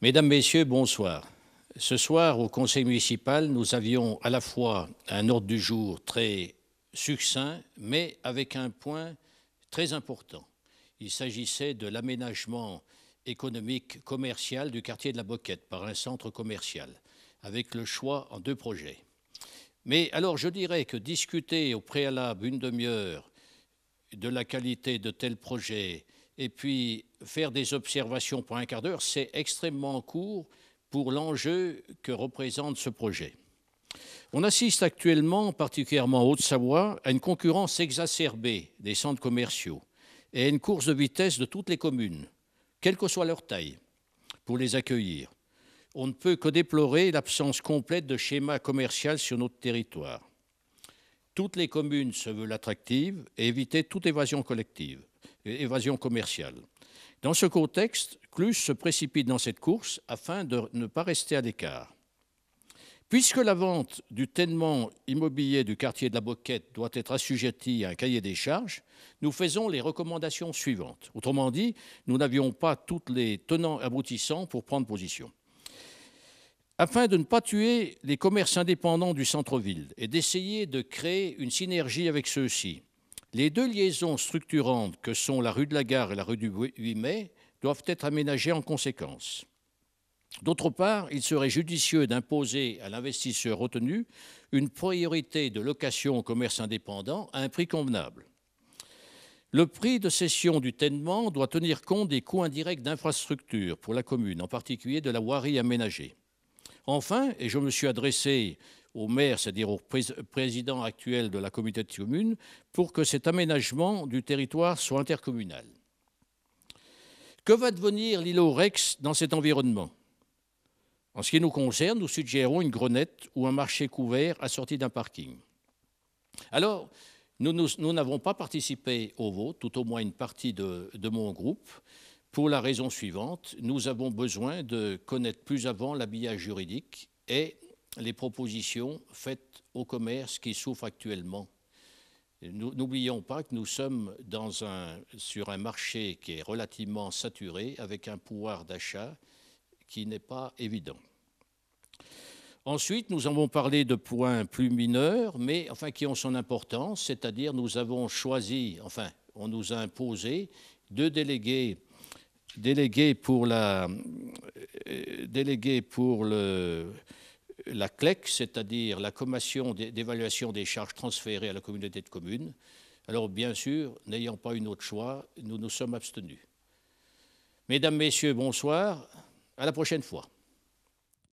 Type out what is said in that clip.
Mesdames, Messieurs, bonsoir. Ce soir, au Conseil municipal, nous avions à la fois un ordre du jour très succinct, mais avec un point très important. Il s'agissait de l'aménagement économique commercial du quartier de la Boquette par un centre commercial, avec le choix en 2 projets. Mais alors, je dirais que discuter au préalable une demi-heure de la qualité de tel projet et puis faire des observations pour un quart d'heure, c'est extrêmement court pour l'enjeu que représente ce projet. On assiste actuellement, particulièrement en Haute-Savoie, à une concurrence exacerbée des centres commerciaux et à une course de vitesse de toutes les communes, quelle que soit leur taille, pour les accueillir. On ne peut que déplorer l'absence complète de schéma commercial sur notre territoire. Toutes les communes se veulent attractives et éviter toute évasion collective, évasion commerciale. Dans ce contexte, Cluses se précipite dans cette course afin de ne pas rester à l'écart. Puisque la vente du ténement immobilier du quartier de la Boquette doit être assujettie à un cahier des charges, nous faisons les recommandations suivantes. Autrement dit, nous n'avions pas tous les tenants aboutissants pour prendre position. Afin de ne pas tuer les commerces indépendants du centre-ville et d'essayer de créer une synergie avec ceux-ci, les 2 liaisons structurantes que sont la rue de la Gare et la rue du 8 mai doivent être aménagées en conséquence. D'autre part, il serait judicieux d'imposer à l'investisseur retenu une priorité de location au commerce indépendant à un prix convenable. Le prix de cession du ténement doit tenir compte des coûts indirects d'infrastructure pour la commune, en particulier de la voirie aménagée. Enfin, et je me suis adressé au maire, c'est-à-dire au président actuel de la communauté de communes, pour que cet aménagement du territoire soit intercommunal. Que va devenir l'îlot Rex dans cet environnement? En ce qui nous concerne, nous suggérons une grenette ou un marché couvert assorti d'un parking. Alors, nous n'avons pas participé au vote, tout au moins une partie de mon groupe, pour la raison suivante, nous avons besoin de connaître plus avant l'habillage juridique et les propositions faites au commerce qui souffre actuellement. N'oublions pas que nous sommes sur un marché qui est relativement saturé, avec un pouvoir d'achat qui n'est pas évident. Ensuite, nous avons parlé de points plus mineurs, mais qui ont son importance, c'est-à-dire nous avons choisi, on nous a imposé 2 délégués pour la CLEC, c'est-à-dire la commission d'évaluation des charges transférées à la communauté de communes. Alors, bien sûr, n'ayant pas eu autre choix, nous nous sommes abstenus. Mesdames, Messieurs, bonsoir. À la prochaine fois.